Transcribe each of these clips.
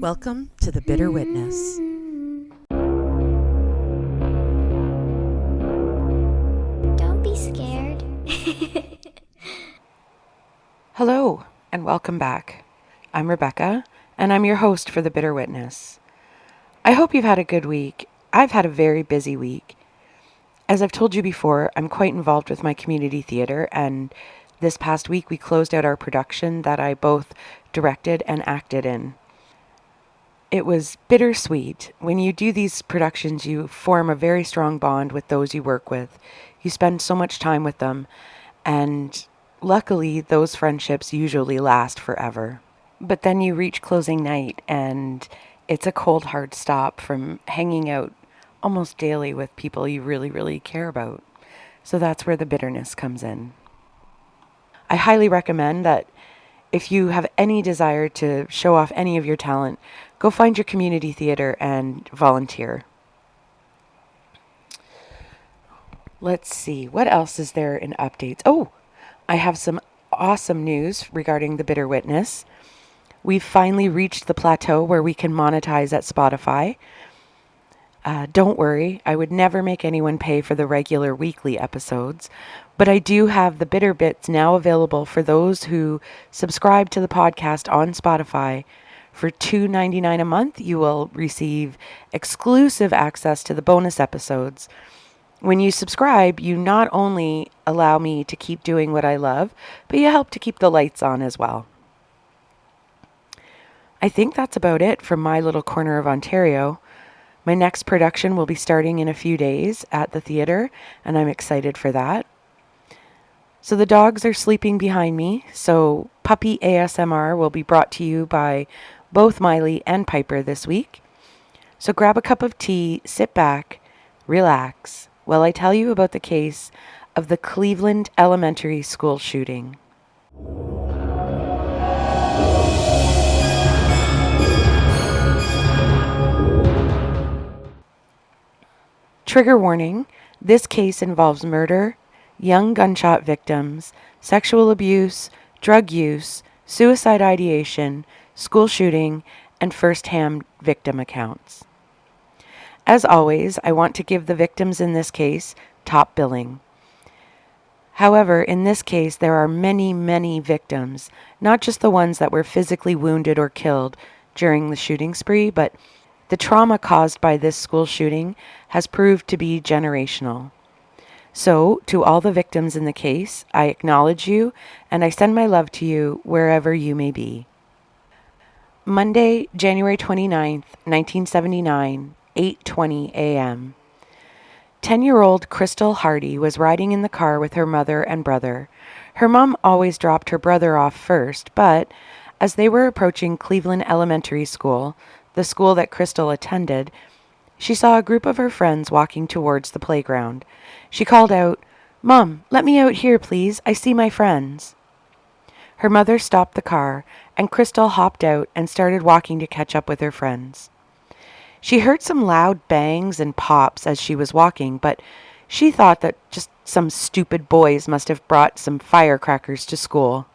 Welcome to The Bitter Witness. Don't be scared. Hello, and welcome back. I'm Rebecca, and I'm your host for The Bitter Witness. I hope you've had a good week. I've had a very busy week. As I've told you before, I'm quite involved with my community theatre, and this past week we closed out our production that I both directed and acted in. It was bittersweet. When you do these productions, you form a very strong bond with those you work with. You spend so much time with them, and luckily, those friendships usually last forever. But then you reach closing night, and it's a cold, hard stop from hanging out almost daily with people you really, really care about. So that's where the bitterness comes in. I highly recommend that if you have any desire to show off any of your talent, go find your community theater and volunteer. Let's see, what else is there in updates? Oh, I have some awesome news regarding The Bitter Witness. We've finally reached the plateau where we can monetize at Spotify. Don't worry, I would never make anyone pay for the regular weekly episodes, but I do have the Bitter Bits now available for those who subscribe to the podcast on Spotify. For $2.99 a month, you will receive exclusive access to the bonus episodes. When you subscribe, you not only allow me to keep doing what I love, but you help to keep the lights on as well. I think that's about it from my little corner of Ontario. My next production will be starting in a few days at the theater, and I'm excited for that. So the dogs are sleeping behind me, so puppy ASMR will be brought to you by both Miley and Piper this week. So grab a cup of tea, sit back, relax, while I tell you about the case of the Cleveland Elementary School shooting. Trigger warning, this case involves murder, young gunshot victims, sexual abuse, drug use, suicide ideation, school shooting, and first-hand victim accounts. As always, I want to give the victims in this case top billing. However, in this case, there are many, many victims, not just the ones that were physically wounded or killed during the shooting spree, but the trauma caused by this school shooting has proved to be generational. So, to all the victims in the case, I acknowledge you and I send my love to you wherever you may be. Monday, January 29th, 1979, 8:20 a.m. 10-year-old Crystal Hardy was riding in the car with her mother and brother. Her mom always dropped her brother off first, but as they were approaching Cleveland Elementary School, the school that Crystal attended, she saw a group of her friends walking towards the playground. She called out, "Mom, let me out here, please. I see my friends." Her mother stopped the car, and Crystal hopped out and started walking to catch up with her friends. She heard some loud bangs and pops as she was walking, but she thought that just some stupid boys must have brought some firecrackers to school.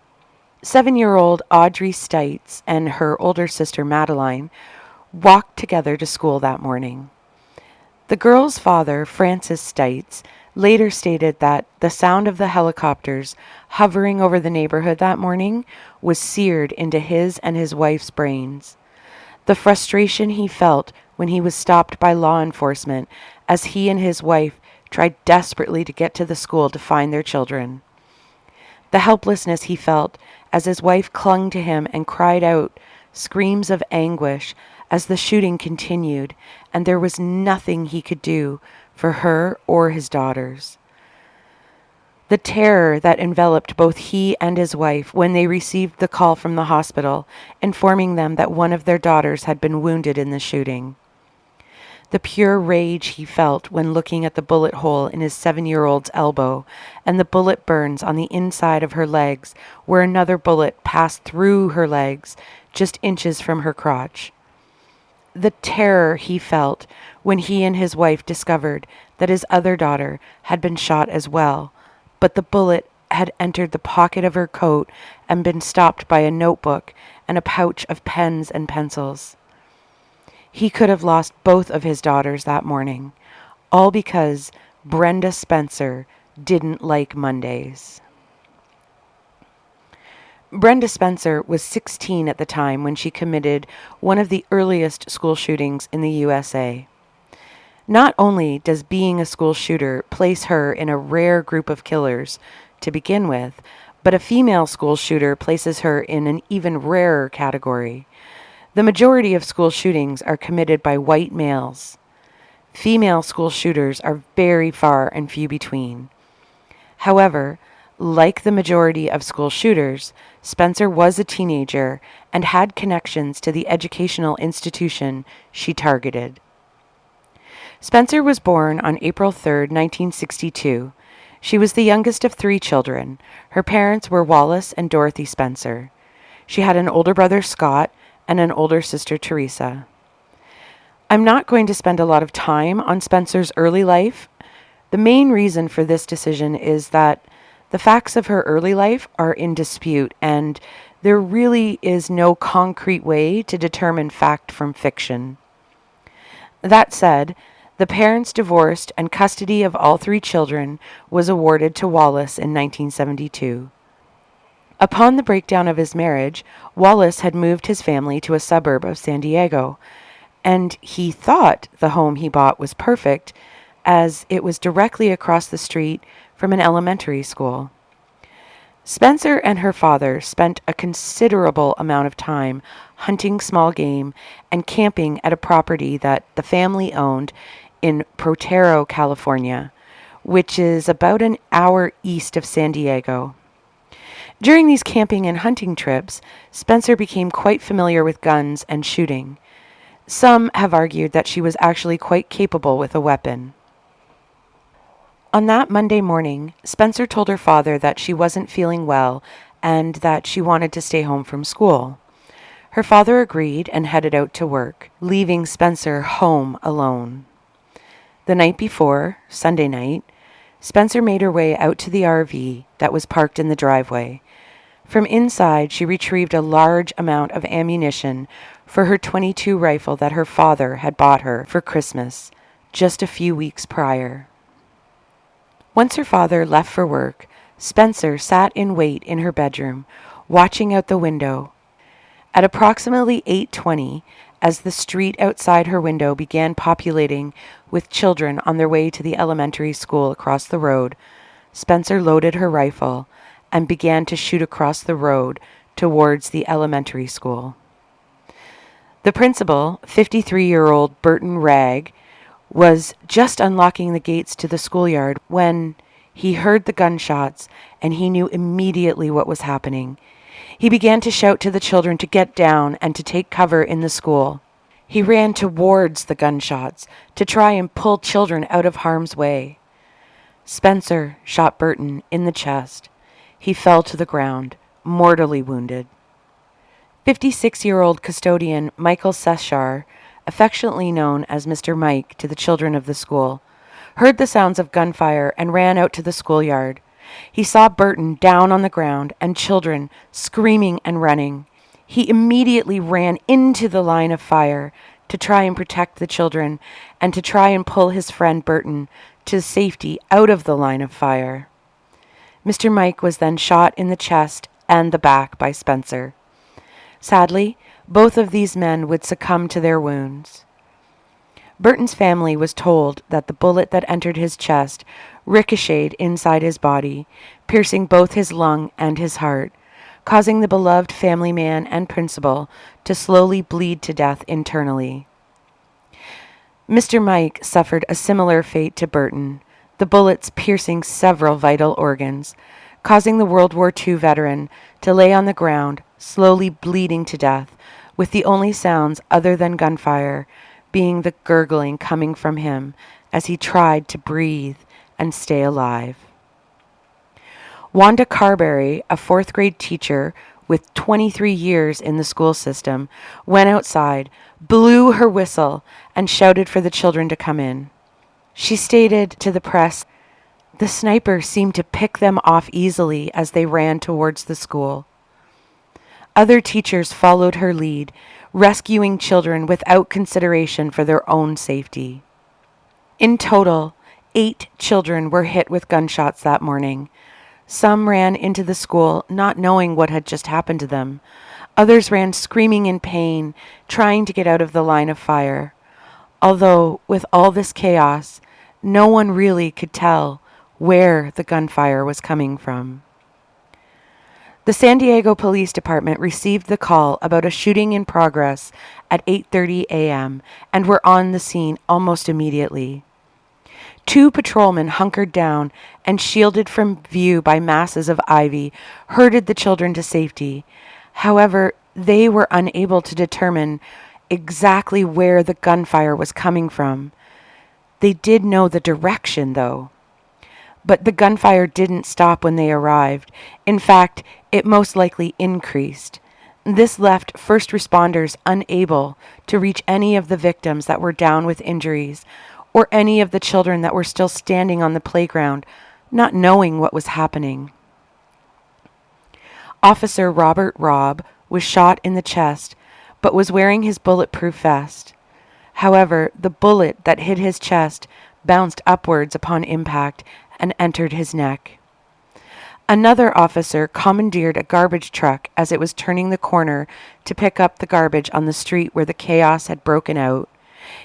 7-year-old Audrey Stites and her older sister Madeline walked together to school that morning. The girl's father, Francis Stites, later stated that the sound of the helicopters hovering over the neighborhood that morning was seared into his and his wife's brains. The frustration he felt when he was stopped by law enforcement as he and his wife tried desperately to get to the school to find their children. The helplessness he felt as his wife clung to him and cried out screams of anguish as the shooting continued, and there was nothing he could do for her or his daughters. The terror that enveloped both he and his wife when they received the call from the hospital informing them that one of their daughters had been wounded in the shooting. The pure rage he felt when looking at the bullet hole in his 7-year-old's elbow and the bullet burns on the inside of her legs where another bullet passed through her legs just inches from her crotch. The terror he felt when he and his wife discovered that his other daughter had been shot as well, but the bullet had entered the pocket of her coat and been stopped by a notebook and a pouch of pens and pencils. He could have lost both of his daughters that morning, all because Brenda Spencer didn't like Mondays. Brenda Spencer was 16 at the time when she committed one of the earliest school shootings in the USA. Not only does being a school shooter place her in a rare group of killers to begin with, but a female school shooter places her in an even rarer category. The majority of school shootings are committed by white males. Female school shooters are very far and few between. However, like the majority of school shooters, Spencer was a teenager and had connections to the educational institution she targeted. Spencer was born on April 3, 1962. She was the youngest of 3 children. Her parents were Wallace and Dorothy Spencer. She had an older brother, Scott, and an older sister, Teresa. I'm not going to spend a lot of time on Spencer's early life. The main reason for this decision is that the facts of her early life are in dispute, and there really is no concrete way to determine fact from fiction. That said, the parents divorced and custody of all 3 children was awarded to Wallace in 1972. Upon the breakdown of his marriage, Wallace had moved his family to a suburb of San Diego, and he thought the home he bought was perfect, as it was directly across the street from an elementary school. Spencer and her father spent a considerable amount of time hunting small game and camping at a property that the family owned in Protero, California, which is about an hour east of San Diego. During these camping and hunting trips, Spencer became quite familiar with guns and shooting. Some have argued that she was actually quite capable with a weapon. On that Monday morning, Spencer told her father that she wasn't feeling well and that she wanted to stay home from school. Her father agreed and headed out to work, leaving Spencer home alone. The night before, Sunday night, Spencer made her way out to the RV that was parked in the driveway. From inside, she retrieved a large amount of ammunition for her .22 rifle that her father had bought her for Christmas just a few weeks prior. Once her father left for work, Spencer sat in wait in her bedroom, watching out the window. At approximately 8:20, as the street outside her window began populating with children on their way to the elementary school across the road, Spencer loaded her rifle and began to shoot across the road towards the elementary school. The principal, 53-year-old Burton Ragg, was just unlocking the gates to the schoolyard when he heard the gunshots, and he knew immediately what was happening. He began to shout to the children to get down and to take cover in the school. He ran towards the gunshots to try and pull children out of harm's way. Spencer shot Burton in the chest. He fell to the ground, mortally wounded. 56-year-old custodian Michael Seshar, affectionately known as Mr. Mike to the children of the school, heard the sounds of gunfire and ran out to the schoolyard. He saw Burton down on the ground and children screaming and running. He immediately ran into the line of fire to try and protect the children and to try and pull his friend Burton to safety out of the line of fire. Mr. Mike was then shot in the chest and the back by Spencer. Sadly, both of these men would succumb to their wounds. Burton's family was told that the bullet that entered his chest ricocheted inside his body, piercing both his lung and his heart, causing the beloved family man and principal to slowly bleed to death internally. Mr. Mike suffered a similar fate to Burton, the bullets piercing several vital organs, causing the World War II veteran to lay on the ground, slowly bleeding to death, with the only sounds other than gunfire being the gurgling coming from him as he tried to breathe and stay alive. Wanda Carberry, a 4th grade teacher with 23 years in the school system, went outside, blew her whistle, and shouted for the children to come in. She stated to the press, "The sniper seemed to pick them off easily as they ran towards the school." Other teachers followed her lead, rescuing children without consideration for their own safety. In total, 8 children were hit with gunshots that morning. Some ran into the school not knowing what had just happened to them. Others ran screaming in pain, trying to get out of the line of fire. Although, with all this chaos, no one really could tell where the gunfire was coming from. The San Diego Police Department received the call about a shooting in progress at 8:30 a.m. and were on the scene almost immediately. 2 patrolmen hunkered down and, shielded from view by masses of ivy, herded the children to safety. However, they were unable to determine exactly where the gunfire was coming from. They did know the direction, though. But the gunfire didn't stop when they arrived. In fact, it most likely increased. This left first responders unable to reach any of the victims that were down with injuries, or any of the children that were still standing on the playground, not knowing what was happening. Officer Robert Robb was shot in the chest, but was wearing his bulletproof vest. However, the bullet that hit his chest bounced upwards upon impact and entered his neck. Another officer commandeered a garbage truck as it was turning the corner to pick up the garbage on the street where the chaos had broken out.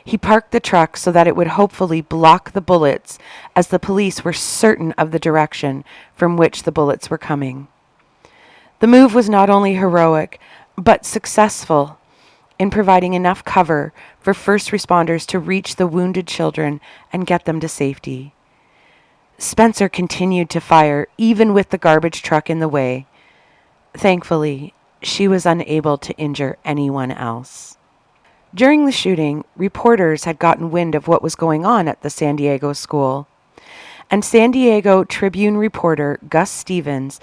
He parked the truck so that it would hopefully block the bullets, as the police were certain of the direction from which the bullets were coming. The move was not only heroic, but successful in providing enough cover for first responders to reach the wounded children and get them to safety. Spencer continued to fire, even with the garbage truck in the way. Thankfully, she was unable to injure anyone else. During the shooting, reporters had gotten wind of what was going on at the San Diego school, and San Diego Tribune reporter Gus Stevens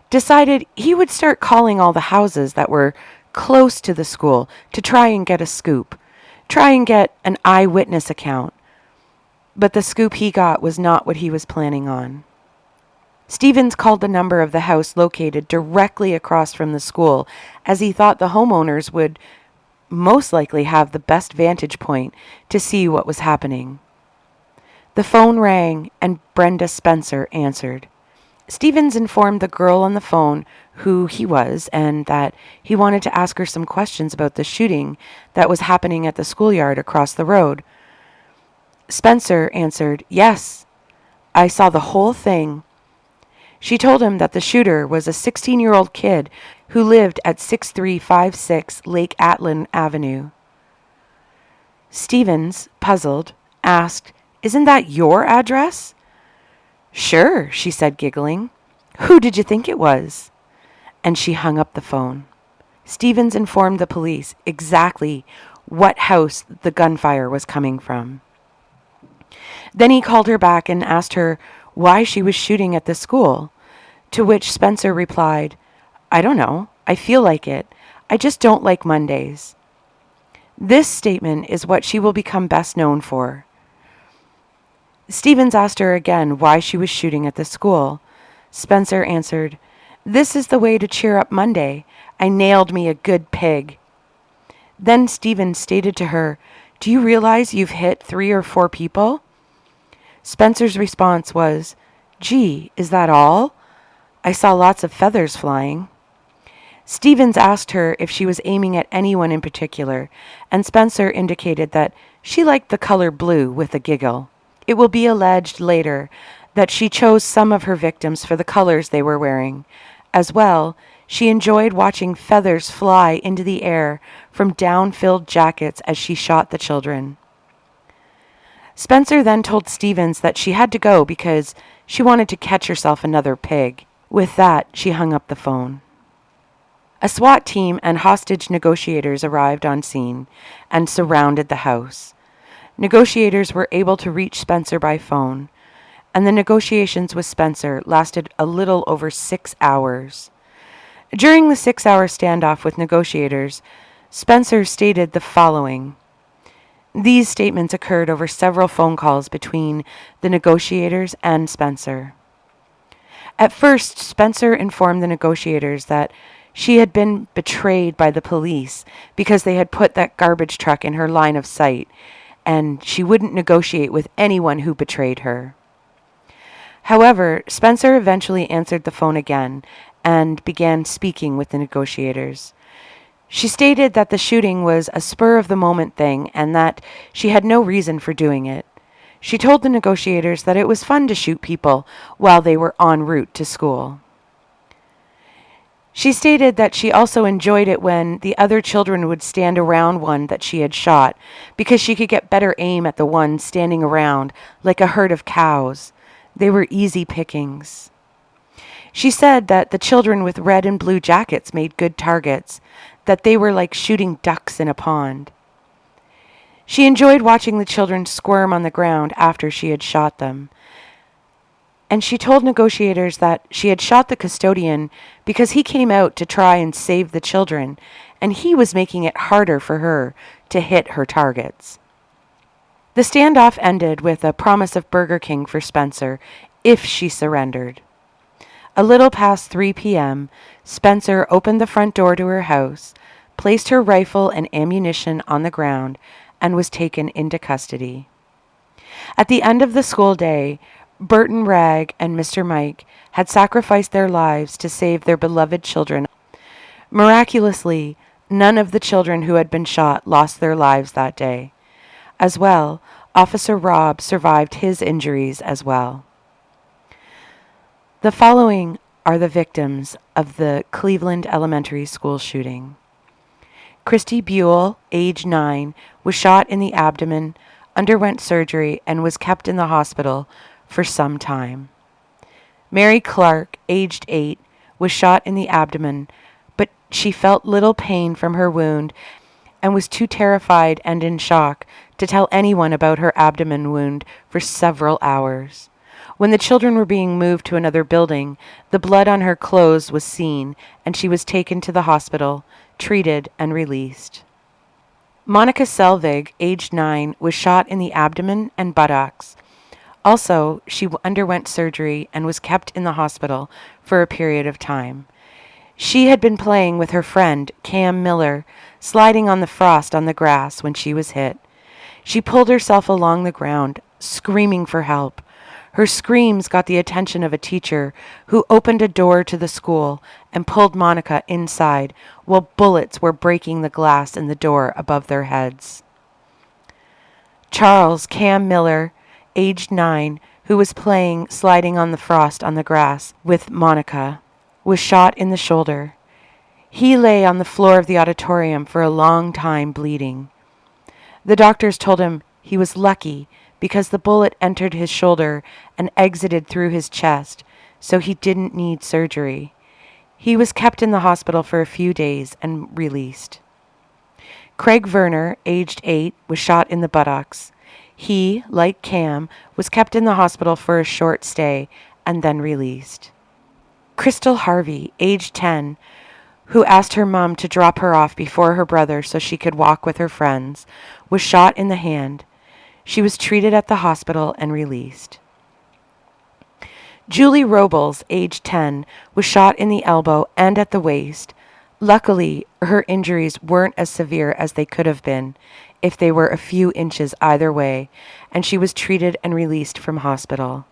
decided he would start calling all the houses that were close to the school to try and get a scoop, try and get an eyewitness account. But the scoop he got was not what he was planning on. Stevens called the number of the house located directly across from the school, as he thought the homeowners would most likely have the best vantage point to see what was happening. The phone rang and Brenda Spencer answered. Stevens informed the girl on the phone who he was and that he wanted to ask her some questions about the shooting that was happening at the schoolyard across the road. Spencer answered, "Yes, I saw the whole thing." She told him that the shooter was a 16-year-old kid who lived at 6356 Lake Atlan Avenue. Stevens, puzzled, asked, "Isn't that your address?" "Sure," she said, giggling. "Who did you think it was?" And she hung up the phone. Stevens informed the police exactly what house the gunfire was coming from. Then he called her back and asked her why she was shooting at the school, to which Spencer replied, "I don't know. I feel like it. I just don't like Mondays." This statement is what she will become best known for. Stevens asked her again why she was shooting at the school. Spencer answered, "This is the way to cheer up Monday. I nailed me a good pig." Then Stevens stated to her, "Do you realize you've hit 3 or 4 people?" Spencer's response was, "Gee, is that all? I saw lots of feathers flying." Stevens asked her if she was aiming at anyone in particular, and Spencer indicated that she liked the color blue with a giggle. It will be alleged later that she chose some of her victims for the colors they were wearing. As well, she enjoyed watching feathers fly into the air from down-filled jackets as she shot the children. Spencer then told Stevens that she had to go because she wanted to catch herself another pig. With that, she hung up the phone. A SWAT team and hostage negotiators arrived on scene and surrounded the house. Negotiators were able to reach Spencer by phone, and the negotiations with Spencer lasted a little over 6 hours. During the 6-hour standoff with negotiators, Spencer stated the following. These statements occurred over several phone calls between the negotiators and Spencer. At first, Spencer informed the negotiators that She had been betrayed by the police because they had put that garbage truck in her line of sight, and she wouldn't negotiate with anyone who betrayed her. However, Spencer eventually answered the phone again and began speaking with the negotiators. She stated that the shooting was a spur-of-the-moment thing and that she had no reason for doing it. She told the negotiators that it was fun to shoot people while they were en route to school. She stated that she also enjoyed it when the other children would stand around one that she had shot because she could get better aim at the one standing around like a herd of cows. They were easy pickings. She said that the children with red and blue jackets made good targets, that they were like shooting ducks in a pond. She enjoyed watching the children squirm on the ground after she had shot them. And she told negotiators that she had shot the custodian because he came out to try and save the children, and he was making it harder for her to hit her targets. The standoff ended with a promise of Burger King for Spencer if she surrendered. A little past 3 p.m., Spencer opened the front door to her house, placed her rifle and ammunition on the ground, and was taken into custody. At the end of the school day, Burton Ragg and Mr. Mike had sacrificed their lives to save their beloved children. Miraculously, none of the children who had been shot lost their lives that day. As well, Officer Robb survived his injuries as well. The following are the victims of the Cleveland Elementary School shooting. Christy Buell, age 9, was shot in the abdomen, underwent surgery, and was kept in the hospital for some time. Mary Clark, aged 8, was shot in the abdomen, but she felt little pain from her wound and was too terrified and in shock to tell anyone about her abdomen wound for several hours. When the children were being moved to another building, the blood on her clothes was seen, and she was taken to the hospital, treated, and released. Monica Selvig, aged 9, was shot in the abdomen and buttocks. Also, she underwent surgery and was kept in the hospital for a period of time. She had been playing with her friend, Cam Miller, sliding on the frost on the grass when she was hit. She pulled herself along the ground, screaming for help. Her screams got the attention of a teacher who opened a door to the school and pulled Monica inside while bullets were breaking the glass in the door above their heads. Charles Cam Miller, aged 9, who was playing sliding on the frost on the grass with Monica, was shot in the shoulder. He lay on the floor of the auditorium for a long time bleeding. The doctors told him he was lucky because the bullet entered his shoulder and exited through his chest, so he didn't need surgery. He was kept in the hospital for a few days and released. Craig Verner, aged 8, was shot in the buttocks. He, like Cam, was kept in the hospital for a short stay and then released. Crystal Harvey, aged 10, who asked her mom to drop her off before her brother so she could walk with her friends, was shot in the hand. She was treated at the hospital and released. Julie Robles, aged 10, was shot in the elbow and at the waist. Luckily, her injuries weren't as severe as they could have been if they were a few inches either way, and she was treated and released from hospital.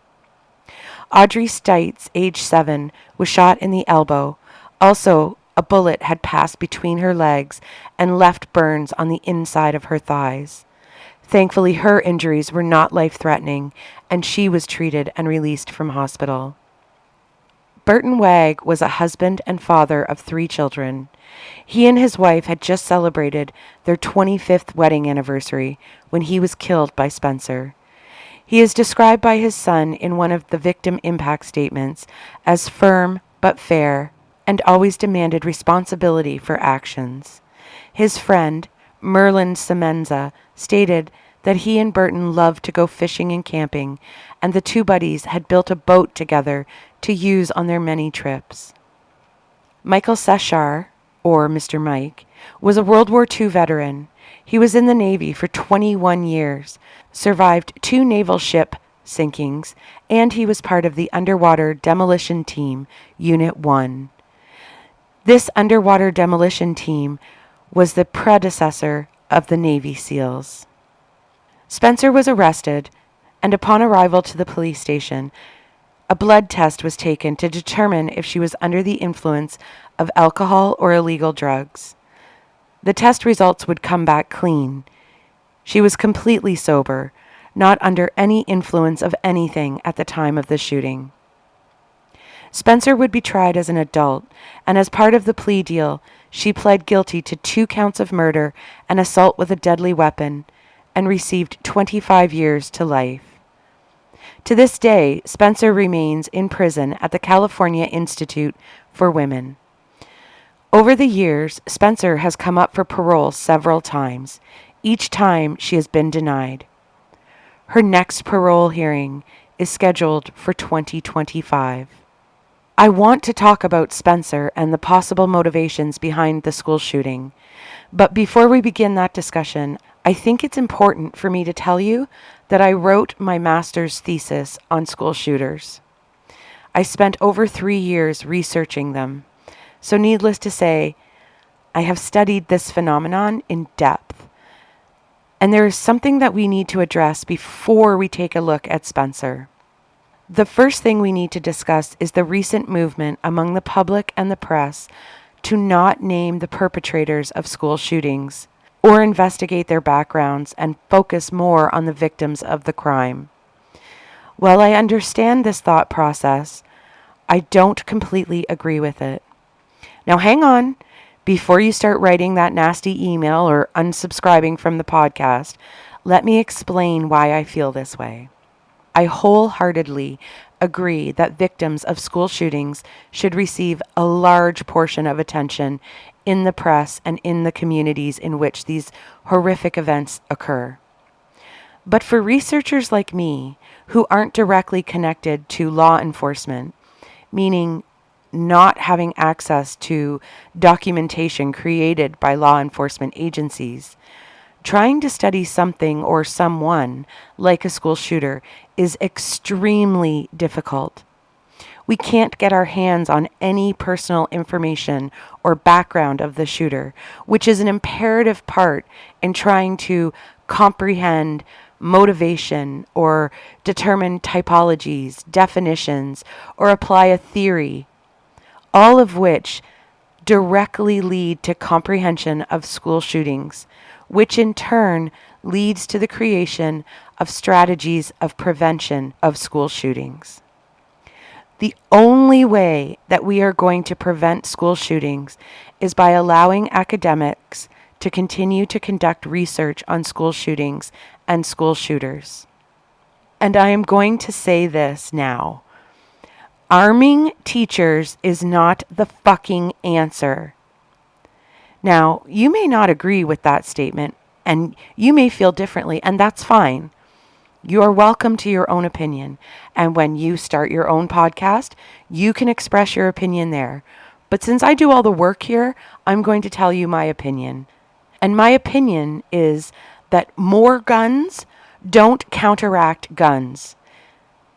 Audrey Stites, age 7, was shot in the elbow. Also, a bullet had passed between her legs and left burns on the inside of her thighs. Thankfully, her injuries were not life-threatening, and she was treated and released from hospital. Burton Wagg was a husband and father of 3 children. He and his wife had just celebrated their 25th wedding anniversary when he was killed by Spencer. He is described by his son in one of the victim impact statements as firm but fair and always demanded responsibility for actions. His friend, Merlin Semenza, stated that he and Burton loved to go fishing and camping, and the 2 buddies had built a boat together to use on their many trips. Michael Seshar, or Mr. Mike, was a World War II veteran. He was in the Navy for 21 years, survived 2 naval ship sinkings, and he was part of the underwater demolition team, Unit 1. This underwater demolition team was the predecessor of the Navy SEALs. Spencer was arrested, and upon arrival to the police station, a blood test was taken to determine if she was under the influence of alcohol or illegal drugs. The test results would come back clean. She was completely sober, not under any influence of anything at the time of the shooting. Spencer would be tried as an adult, and as part of the plea deal, she pled guilty to 2 counts of murder and assault with a deadly weapon, and received 25 years to life. To this day, Spencer remains in prison at the California Institute for Women. Over the years, Spencer has come up for parole several times. Each time she has been denied. Her next parole hearing is scheduled for 2025. I want to talk about Spencer and the possible motivations behind the school shooting. But before we begin that discussion, I think it's important for me to tell you that I wrote my master's thesis on school shooters. I spent over 3 years researching them. So needless to say, I have studied this phenomenon in depth. And there is something that we need to address before we take a look at Spencer. The first thing we need to discuss is the recent movement among the public and the press to not name the perpetrators of school shootings or investigate their backgrounds and focus more on the victims of the crime. While I understand this thought process, I don't completely agree with it. Now hang on, before you start writing that nasty email or unsubscribing from the podcast, let me explain why I feel this way. I wholeheartedly agree that victims of school shootings should receive a large portion of attention in the press and in the communities in which these horrific events occur. But for researchers like me, who aren't directly connected to law enforcement, meaning not having access to documentation created by law enforcement agencies, trying to study something or someone like a school shooter is extremely difficult. We can't get our hands on any personal information or background of the shooter, which is an imperative part in trying to comprehend motivation or determine typologies, definitions, or apply a theory, all of which directly lead to comprehension of school shootings, which in turn leads to the creation of strategies of prevention of school shootings. The only way that we are going to prevent school shootings is by allowing academics to continue to conduct research on school shootings and school shooters. And I am going to say this now. Arming teachers is not the fucking answer. Now, you may not agree with that statement, and you may feel differently, and that's fine. You are welcome to your own opinion, and when you start your own podcast, you can express your opinion there. But since I do all the work here, I'm going to tell you my opinion. And my opinion is that more guns don't counteract guns.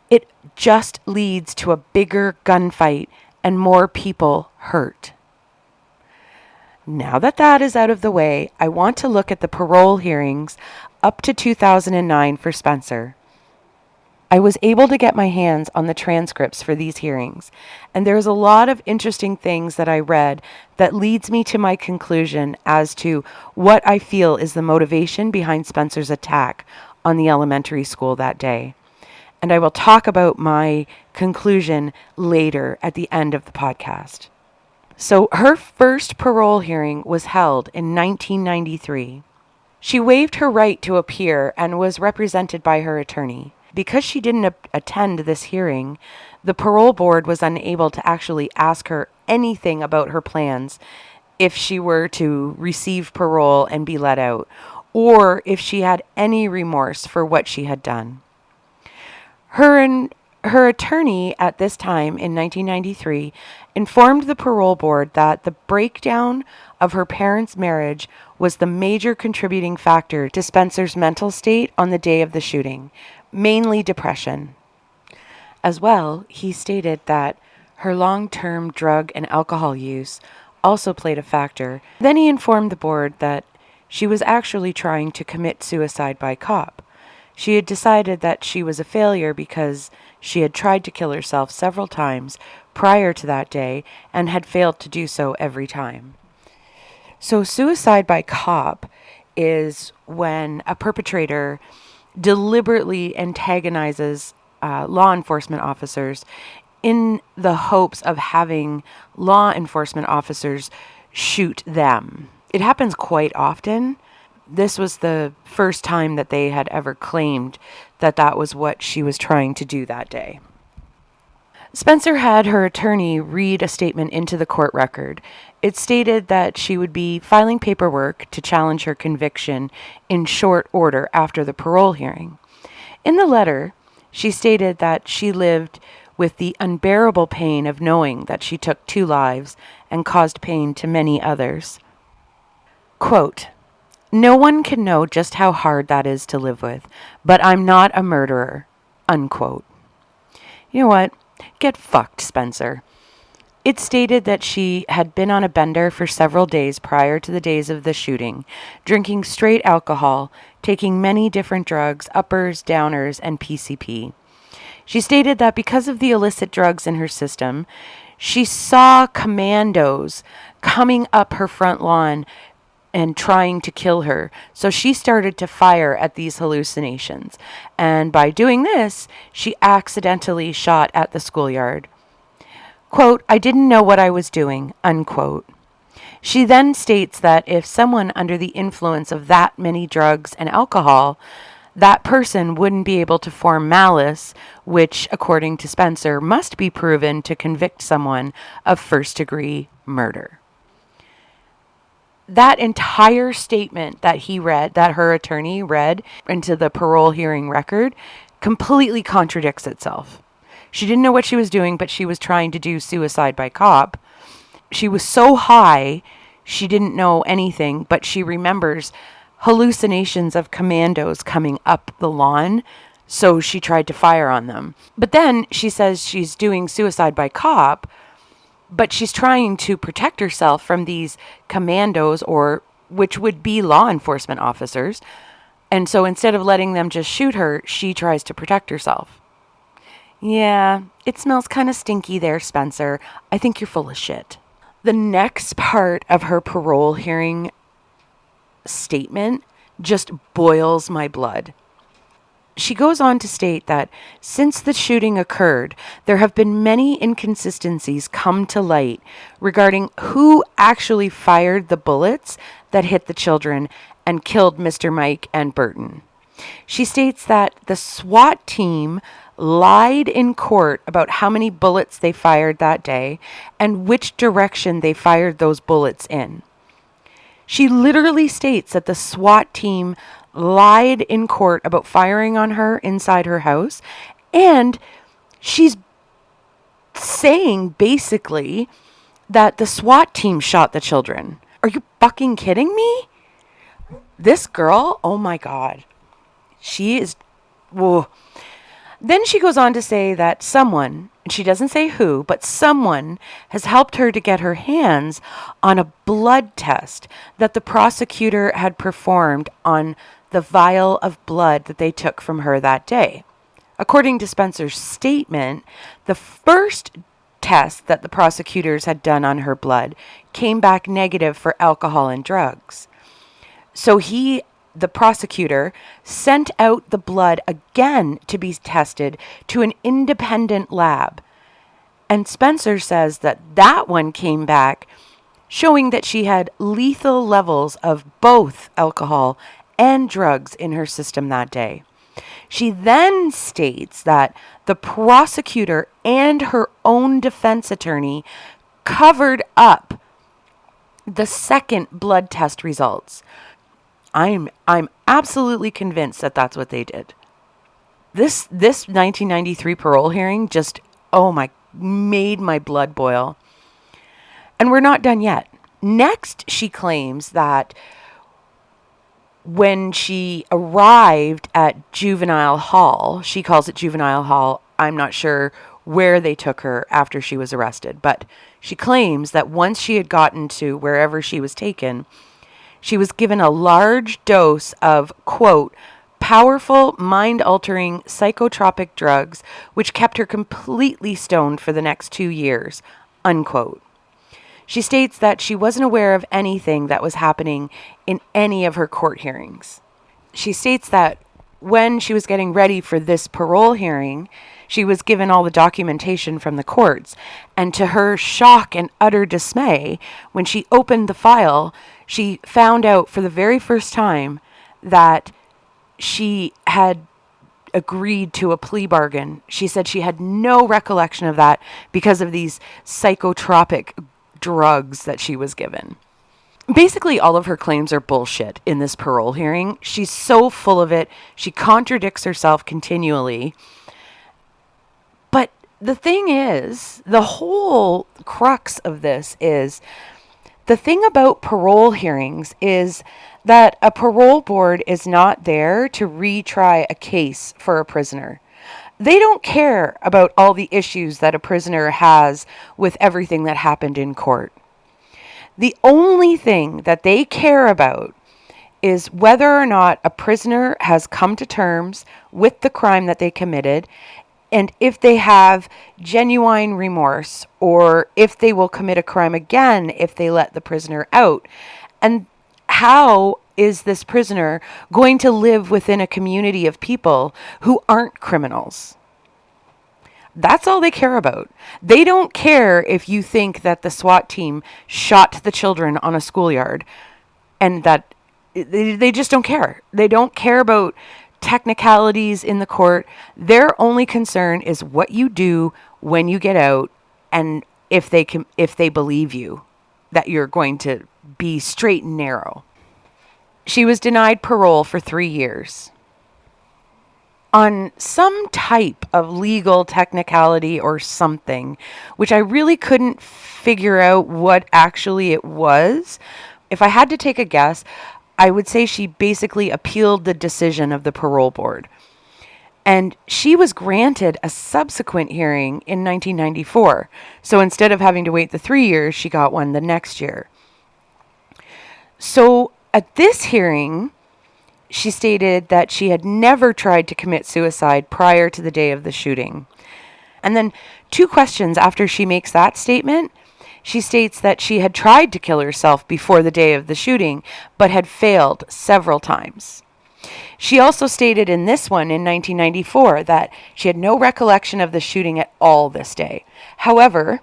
It just leads to a bigger gunfight and more people hurt. Now that that is out of the way, I want to look at the parole hearings up to 2009 for Spencer. I was able to get my hands on the transcripts for these hearings, and there's a lot of interesting things that I read that leads me to my conclusion as to what I feel is the motivation behind Spencer's attack on the elementary school that day. And I will talk about my conclusion later at the end of the podcast. So her first parole hearing was held in 1993. She waived her right to appear and was represented by her attorney. Because she didn't attend this hearing, the parole board was unable to actually ask her anything about her plans if she were to receive parole and be let out, or if she had any remorse for what she had done. Her attorney at this time in 1993 informed the parole board that the breakdown of her parents' marriage was the major contributing factor to Spencer's mental state on the day of the shooting, mainly depression. As well, he stated that her long-term drug and alcohol use also played a factor. Then he informed the board that she was actually trying to commit suicide by cop. She had decided that she was a failure because she had tried to kill herself several times prior to that day and had failed to do so every time. So suicide by cop is when a perpetrator deliberately antagonizes law enforcement officers in the hopes of having law enforcement officers shoot them. It happens quite often. This was the first time that they had ever claimed that that was what she was trying to do that day. Spencer had her attorney read a statement into the court record. It stated that she would be filing paperwork to challenge her conviction in short order after the parole hearing. In the letter, she stated that she lived with the unbearable pain of knowing that she took 2 lives and caused pain to many others. Quote, "No one can know just how hard that is to live with, but I'm not a murderer." Unquote. You know what? Get fucked, Spencer. It stated that she had been on a bender for several days prior to the days of the shooting, drinking straight alcohol, taking many different drugs, uppers, downers, and PCP. She stated that because of the illicit drugs in her system, she saw commandos coming up her front lawn and trying to kill her. So she started to fire at these hallucinations. And by doing this, she accidentally shot at the schoolyard. Quote, "I didn't know what I was doing," unquote. She then states that if someone under the influence of that many drugs and alcohol, that person wouldn't be able to form malice, which, according to Spencer, must be proven to convict someone of first-degree murder. That entire statement that he read, that her attorney read into the parole hearing record, completely contradicts itself. She didn't know what she was doing, but she was trying to do suicide by cop. She was so high, she didn't know anything, but she remembers hallucinations of commandos coming up the lawn, so she tried to fire on them. But then she says she's doing suicide by cop, but she's trying to protect herself from these commandos, or which would be law enforcement officers. And so instead of letting them just shoot her, she tries to protect herself. Yeah, it smells kind of stinky there, Spencer. I think you're full of shit. The next part of her parole hearing statement just boils my blood. She goes on to state that since the shooting occurred, there have been many inconsistencies come to light regarding who actually fired the bullets that hit the children and killed Mr. Mike and Burton. She states that the SWAT team lied in court about how many bullets they fired that day and which direction they fired those bullets in. She literally states that the SWAT team lied in court about firing on her inside her house, and she's saying basically that the SWAT team shot the children. Are you fucking kidding me? This girl, oh my God. She is, whoa. Then she goes on to say that someone, and she doesn't say who, but someone has helped her to get her hands on a blood test that the prosecutor had performed on the vial of blood that they took from her that day. According to Spencer's statement, the first test that the prosecutors had done on her blood came back negative for alcohol and drugs. So the prosecutor, sent out the blood again to be tested to an independent lab. And Spencer says that that one came back showing that she had lethal levels of both alcohol and drugs in her system that day. She then states that the prosecutor and her own defense attorney covered up the second blood test results. I'm absolutely convinced that that's what they did. This 1993 parole hearing just, made my blood boil. And we're not done yet. Next, she claims that when she arrived at juvenile hall, she calls it juvenile hall. I'm not sure where they took her after she was arrested. But she claims that once she had gotten to wherever she was taken, she was given a large dose of, quote, powerful, mind-altering psychotropic drugs, which kept her completely stoned for the next 2 years, unquote. She states that she wasn't aware of anything that was happening in any of her court hearings. She states that when she was getting ready for this parole hearing, she was given all the documentation from the courts, and to her shock and utter dismay, when she opened the file, she found out for the very first time that she had agreed to a plea bargain. She said she had no recollection of that because of these psychotropic drugs that she was given. Basically, all of her claims are bullshit in this parole hearing. She's so full of it. She contradicts herself continually. But the thing is, the whole crux of this is, the thing about parole hearings is that a parole board is not there to retry a case for a prisoner. They don't care about all the issues that a prisoner has with everything that happened in court. The only thing that they care about is whether or not a prisoner has come to terms with the crime that they committed, and if they have genuine remorse, or if they will commit a crime again if they let the prisoner out. And how is this prisoner going to live within a community of people who aren't criminals? That's all they care about. They don't care if you think that the SWAT team shot the children on a schoolyard, and that they just don't care. They don't care about technicalities in the court. Their only concern is what you do when you get out, and if they believe you that you're going to be straight and narrow. She was denied parole for 3 years on some type of legal technicality or something, which I really couldn't figure out what actually it was. If I had to take a guess, I would say she basically appealed the decision of the parole board. And she was granted a subsequent hearing in 1994. So instead of having to wait the 3 years, she got one the next year. So at this hearing, she stated that she had never tried to commit suicide prior to the day of the shooting. And then 2 questions after she makes that statement, she states that she had tried to kill herself before the day of the shooting, but had failed several times. She also stated in this one in 1994 that she had no recollection of the shooting at all this day. However,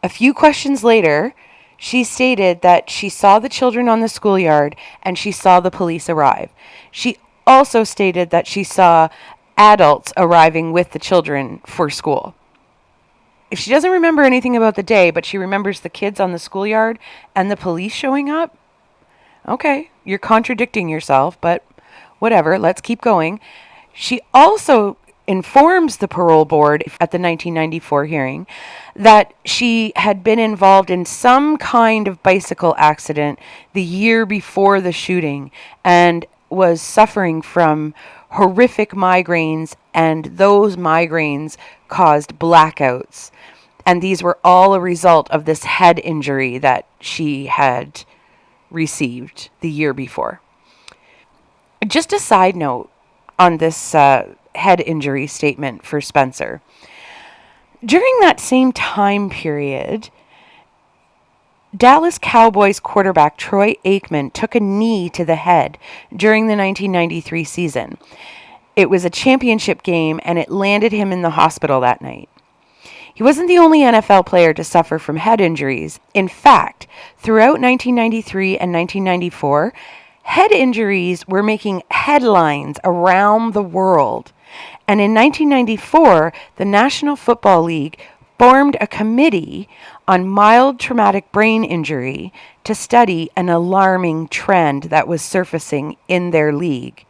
a few questions later, she stated that she saw the children on the schoolyard and she saw the police arrive. She also stated that she saw adults arriving with the children for school. If she doesn't remember anything about the day, but she remembers the kids on the schoolyard and the police showing up, okay, you're contradicting yourself, but whatever, let's keep going. She also informs the parole board at the 1994 hearing that she had been involved in some kind of bicycle accident the year before the shooting and was suffering from horrific migraines, and those migraines caused blackouts. And these were all a result of this head injury that she had received the year before. Just a side note on this head injury statement for Spencer. During that same time period, Dallas Cowboys quarterback Troy Aikman took a knee to the head during the 1993 season. It was a championship game, and it landed him in the hospital that night. He wasn't the only NFL player to suffer from head injuries. In fact, throughout 1993 and 1994, head injuries were making headlines around the world. And in 1994, the National Football League formed a committee on mild traumatic brain injury to study an alarming trend that was surfacing in their league.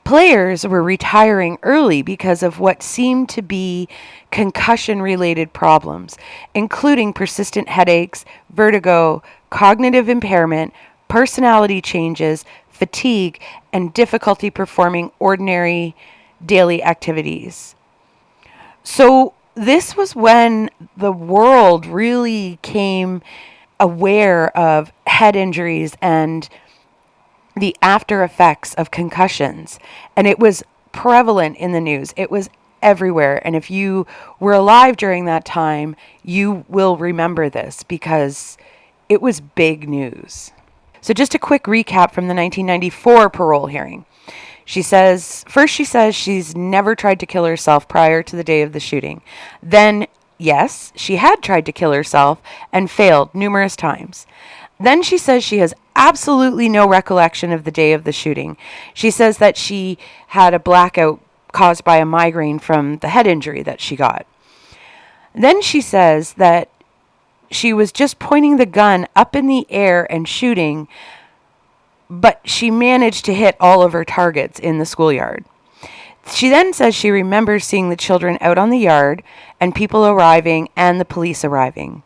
Players were retiring early because of what seemed to be concussion-related problems, including persistent headaches, vertigo, cognitive impairment, personality changes, fatigue, and difficulty performing ordinary daily activities. So this was when the world really came aware of head injuries and the after effects of concussions. And it was prevalent in the news. It was everywhere. And if you were alive during that time, you will remember this because it was big news. So just a quick recap from the 1994 parole hearing. She says she's never tried to kill herself prior to the day of the shooting. Then, yes, she had tried to kill herself and failed numerous times. Then she says she has absolutely no recollection of the day of the shooting. She says that she had a blackout caused by a migraine from the head injury that she got. Then she says that she was just pointing the gun up in the air and shooting, but she managed to hit all of her targets in the schoolyard. She then says she remembers seeing the children out on the yard and people arriving and the police arriving.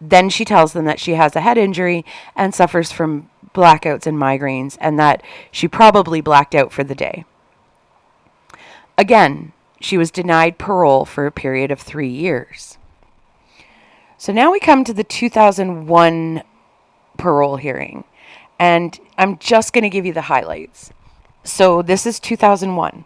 Then she tells them that she has a head injury and suffers from blackouts and migraines and that she probably blacked out for the day. Again, she was denied parole for a period of 3 years. So now we come to the 2001 parole hearing, and I'm just going to give you the highlights. So this is 2001.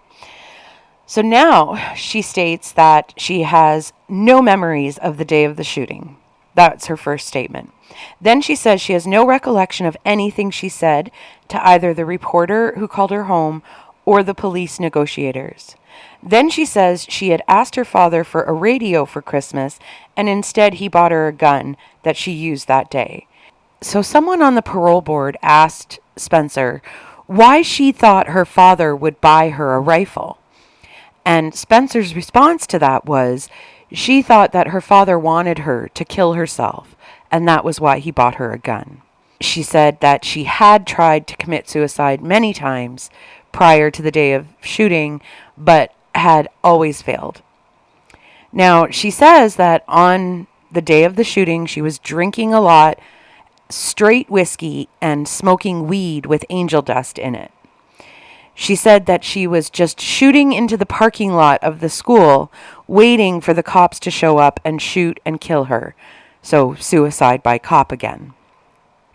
So now she states that she has no memories of the day of the shooting. That's her first statement. Then she says she has no recollection of anything she said to either the reporter who called her home or the police negotiators. Then she says she had asked her father for a radio for Christmas, and instead he bought her a gun that she used that day. So someone on the parole board asked Spencer why she thought her father would buy her a rifle. And Spencer's response to that was she thought that her father wanted her to kill herself, and that was why he bought her a gun. She said that she had tried to commit suicide many times prior to the day of shooting, but had always failed. Now, she says that on the day of the shooting, she was drinking a lot, straight whiskey, and smoking weed with angel dust in it. She said that she was just shooting into the parking lot of the school, waiting for the cops to show up and shoot and kill her. So, suicide by cop again.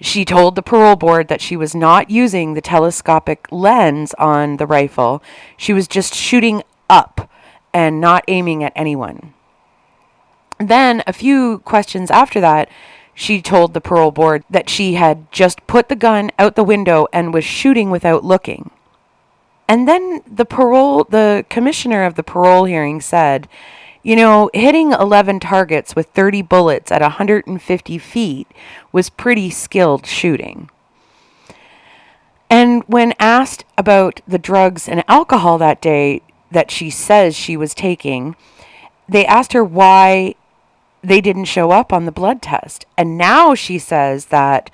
She told the parole board that she was not using the telescopic lens on the rifle. She was just shooting up and not aiming at anyone. Then, a few questions after that, she told the parole board that she had just put the gun out the window and was shooting without looking. And then the commissioner of the parole hearing said, hitting 11 targets with 30 bullets at 150 feet was pretty skilled shooting. And when asked about the drugs and alcohol that day that she says she was taking, they asked her why they didn't show up on the blood test. And now she says that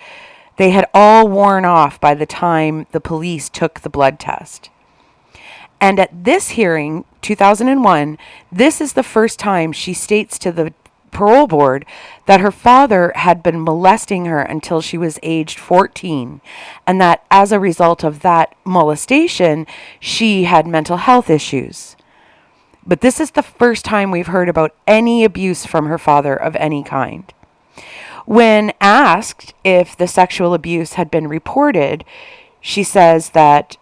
they had all worn off by the time the police took the blood test. And at this hearing, 2001, this is the first time she states to the parole board that her father had been molesting her until she was aged 14, and that as a result of that molestation, she had mental health issues. But this is the first time we've heard about any abuse from her father of any kind. When asked if the sexual abuse had been reported, she says that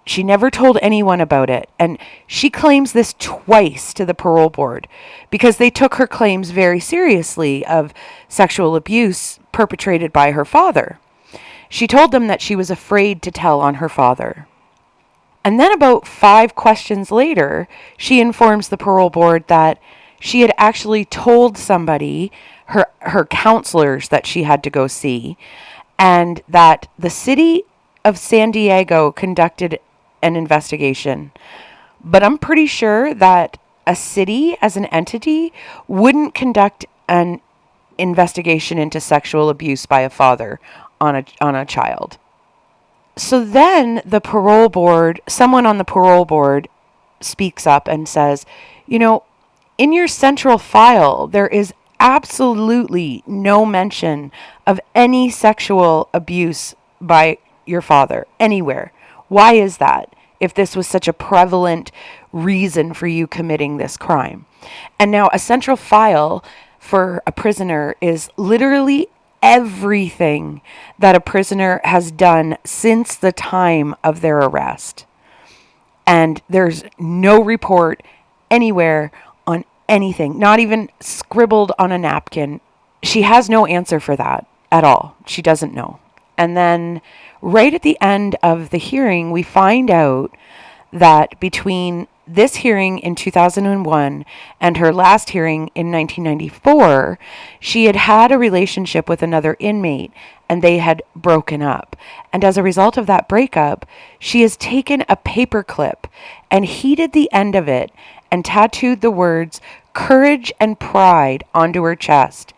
she never told anyone about it, and she claims this twice to the parole board because they took her claims very seriously of sexual abuse perpetrated by her father. She told them that she was afraid to tell on her father. And then about 5 questions later, she informs the parole board that she had actually told somebody, her counselors that she had to go see, and that the city of San Diego conducted an investigation. But I'm pretty sure that a city as an entity wouldn't conduct an investigation into sexual abuse by a father on a child. So then the parole board, someone on the parole board speaks up and says, in your central file, there is absolutely no mention of any sexual abuse by your father anywhere. Why is that? if this was such a prevalent reason for you committing this crime. And now a central file for a prisoner is literally everything that a prisoner has done since the time of their arrest. And there's no report anywhere on anything, not even scribbled on a napkin. She has no answer for that at all. She doesn't know. And then right at the end of the hearing, we find out that between this hearing in 2001 and her last hearing in 1994, she had had a relationship with another inmate and they had broken up. And as a result of that breakup, she has taken a paper clip and heated the end of it and tattooed the words "courage and pride" onto her chest.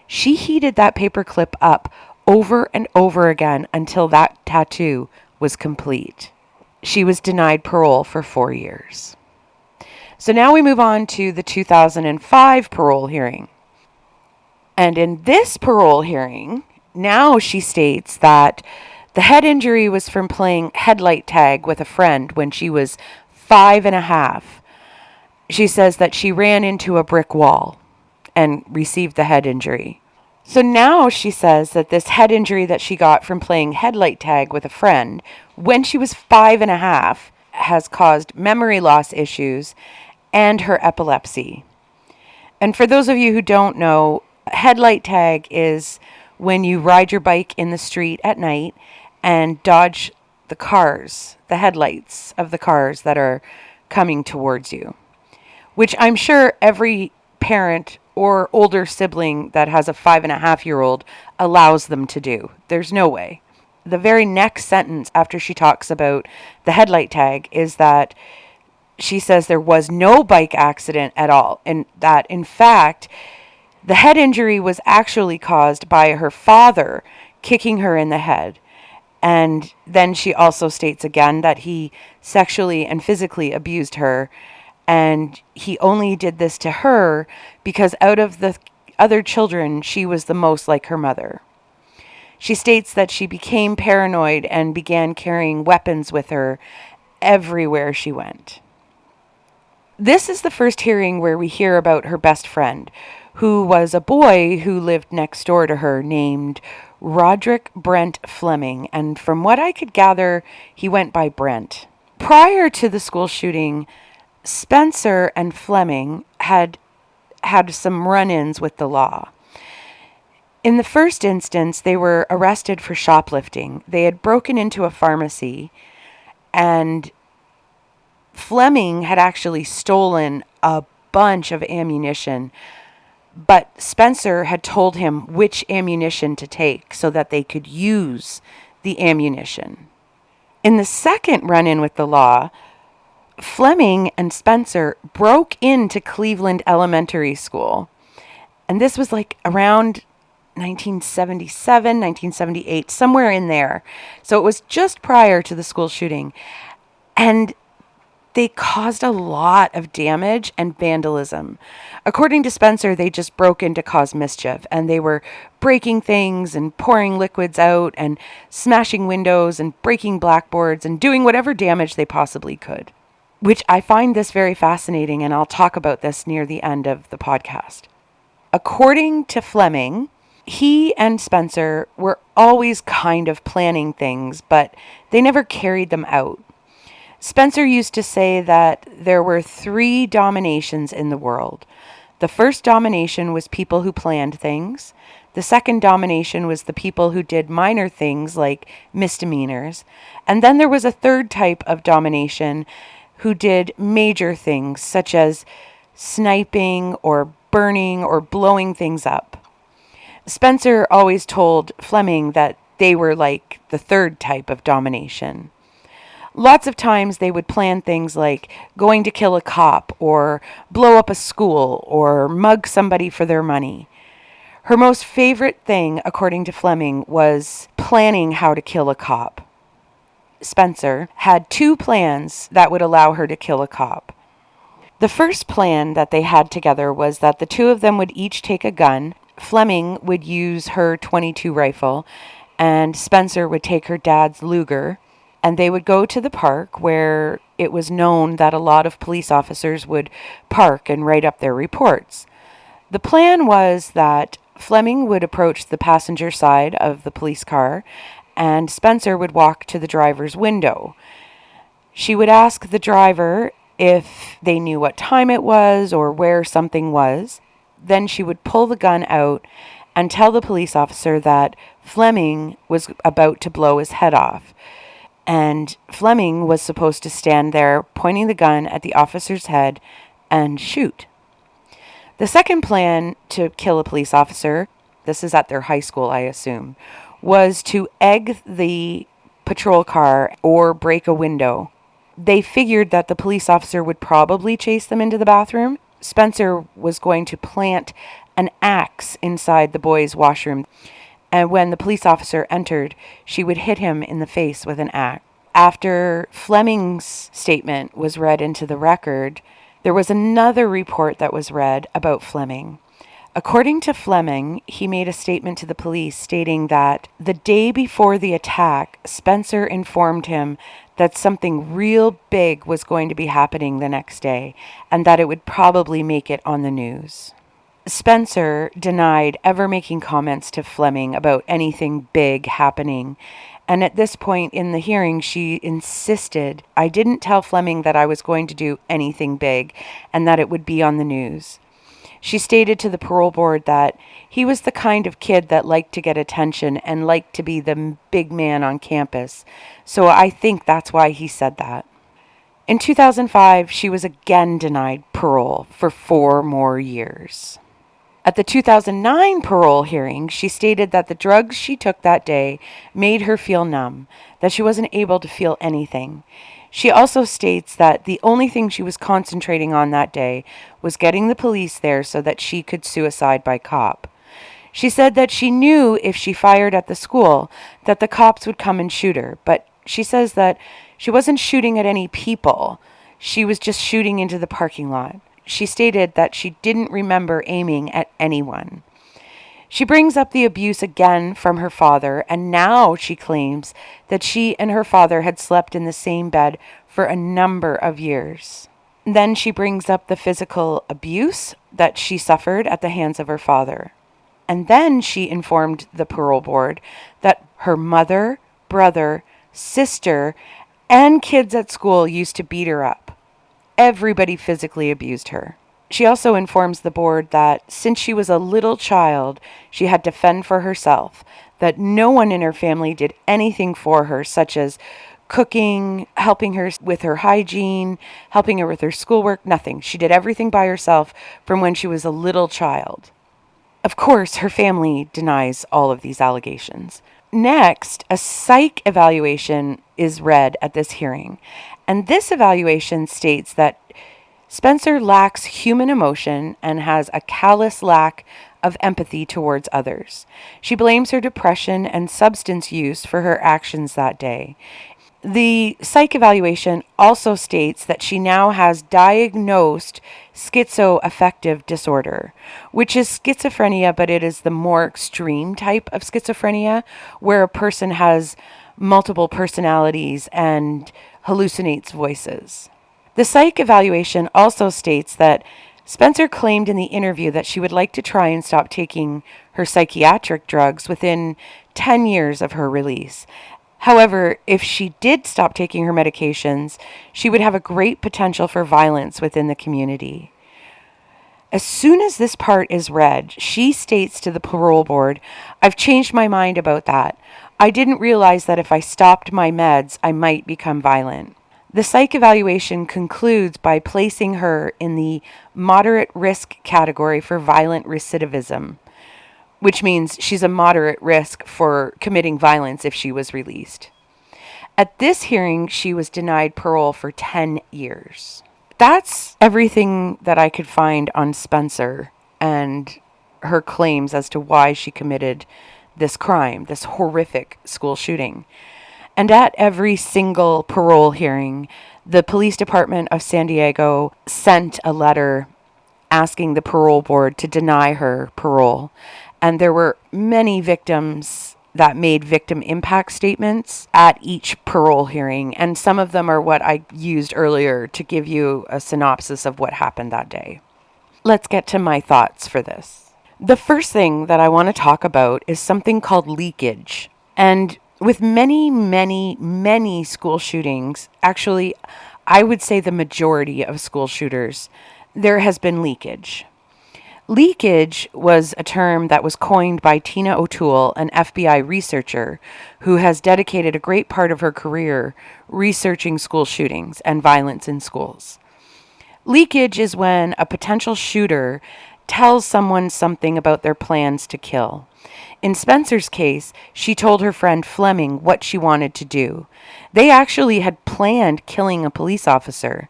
She heated that paper clip up over and over again until that tattoo was complete. She was denied parole for 4 years. So now we move on to the 2005 parole hearing. And in this parole hearing, now she states that the head injury was from playing headlight tag with a friend when she was 5.5. She says that she ran into a brick wall and received the head injury. So now she says that this head injury that she got from playing headlight tag with a friend when she was 5.5 has caused memory loss issues and her epilepsy. And for those of you who don't know, headlight tag is when you ride your bike in the street at night and dodge the cars, the headlights of the cars that are coming towards you, which I'm sure every parent or older sibling that has a 5.5-year-old allows them to do. There's no way. The very next sentence after she talks about the headlight tag is that she says there was no bike accident at all, and that in fact the head injury was actually caused by her father kicking her in the head. And then she also states again that he sexually and physically abused her, and he only did this to her because out of the other children, she was the most like her mother. She states that she became paranoid and began carrying weapons with her everywhere she went. This is the first hearing where we hear about her best friend, who was a boy who lived next door to her named Roderick Brent Fleming. And from what I could gather, he went by Brent. Prior to the school shooting, Spencer and Fleming had some run-ins with the law. In the first instance, they were arrested for shoplifting. They had broken into a pharmacy, and Fleming had actually stolen a bunch of ammunition, but Spencer had told him which ammunition to take so that they could use the ammunition. In the second run-in with the law, Fleming and Spencer broke into Cleveland Elementary School. And this was like around 1977, 1978, somewhere in there. So it was just prior to the school shooting. And they caused a lot of damage and vandalism. According to Spencer, they just broke in to cause mischief, and they were breaking things and pouring liquids out and smashing windows and breaking blackboards and doing whatever damage they possibly could, which I find this very fascinating, and I'll talk about this near the end of the podcast. According to Fleming, he and Spencer were always kind of planning things, but they never carried them out. Spencer used to say that there were 3 dominations in the world. The first domination was people who planned things. The second domination was the people who did minor things like misdemeanors. And then there was a third type of domination who did major things such as sniping or burning or blowing things up. Spencer always told Fleming that they were like the third type of domination. Lots of times they would plan things like going to kill a cop or blow up a school or mug somebody for their money. Her most favorite thing, according to Fleming, was planning how to kill a cop. Spencer had 2 plans that would allow her to kill a cop. The first plan that they had together was that the 2 of them would each take a gun. Fleming would use her .22 rifle, and Spencer would take her dad's Luger. and they would go to the park where it was known that a lot of police officers would park and write up their reports. The plan was that Fleming would approach the passenger side of the police car, and Spencer would walk to the driver's window. She would ask the driver if they knew what time it was or where something was. Then she would pull the gun out and tell the police officer that Fleming was about to blow his head off. And Fleming was supposed to stand there pointing the gun at the officer's head and shoot. The second plan to kill a police officer, this is at their high school, I assume, was to egg the patrol car or break a window. They figured that the police officer would probably chase them into the bathroom. Spencer was going to plant an axe inside the boys' washroom, and when the police officer entered, she would hit him in the face with an axe. After Fleming's statement was read into the record, there was another report that was read about Fleming. According to Fleming, he made a statement to the police stating that the day before the attack, Spencer informed him that something real big was going to be happening the next day and that it would probably make it on the news. Spencer denied ever making comments to Fleming about anything big happening. And at this point in the hearing, she insisted, I didn't tell Fleming that I was going to do anything big and that it would be on the news. She stated to the parole board that he was the kind of kid that liked to get attention and liked to be the big man on campus. So I think that's why he said that. In 2005, she was again denied parole for 4 more years. At the 2009 parole hearing, she stated that the drugs she took that day made her feel numb, that she wasn't able to feel anything. She also states that the only thing she was concentrating on that day was getting the police there so that she could suicide by cop. She said that she knew if she fired at the school that the cops would come and shoot her, but she says that she wasn't shooting at any people. She was just shooting into the parking lot. She stated that she didn't remember aiming at anyone. She brings up the abuse again from her father, and now she claims that she and her father had slept in the same bed for a number of years. Then she brings up the physical abuse that she suffered at the hands of her father. And then she informed the parole board that her mother, brother, sister, and kids at school used to beat her up. Everybody physically abused her. She also informs the board that since she was a little child, she had to fend for herself, that no one in her family did anything for her, such as cooking, helping her with her hygiene, helping her with her schoolwork, nothing. She did everything by herself from when she was a little child. Of course, her family denies all of these allegations. Next, a psych evaluation is read at this hearing. And this evaluation states that Spencer lacks human emotion and has a callous lack of empathy towards others. She blames her depression and substance use for her actions that day. The psych evaluation also states that she now has diagnosed schizoaffective disorder, which is schizophrenia, but it is the more extreme type of schizophrenia where a person has multiple personalities and hallucinates voices. The psych evaluation also states that Spencer claimed in the interview that she would like to try and stop taking her psychiatric drugs within 10 years of her release. However, if she did stop taking her medications, she would have a great potential for violence within the community. As soon as this part is read, she states to the parole board, I've changed my mind about that. I didn't realize that if I stopped my meds, I might become violent. The psych evaluation concludes by placing her in the moderate risk category for violent recidivism, which means she's a moderate risk for committing violence if she was released. At this hearing, she was denied parole for 10 years. That's everything that I could find on Spencer and her claims as to why she committed this crime, this horrific school shooting. And at every single parole hearing, the police department of San Diego sent a letter asking the parole board to deny her parole. And there were many victims that made victim impact statements at each parole hearing. And some of them are what I used earlier to give you a synopsis of what happened that day. Let's get to my thoughts for this. The first thing that I want to talk about is something called leakage. And with many school shootings, actually, I would say the majority of school shooters, there has been leakage. Leakage was a term that was coined by Tina O'Toole, an FBI researcher who has dedicated a great part of her career researching school shootings and violence in schools. Leakage is when a potential shooter tells someone something about their plans to kill. In Spencer's case, she told her friend Fleming what she wanted to do. They actually had planned killing a police officer,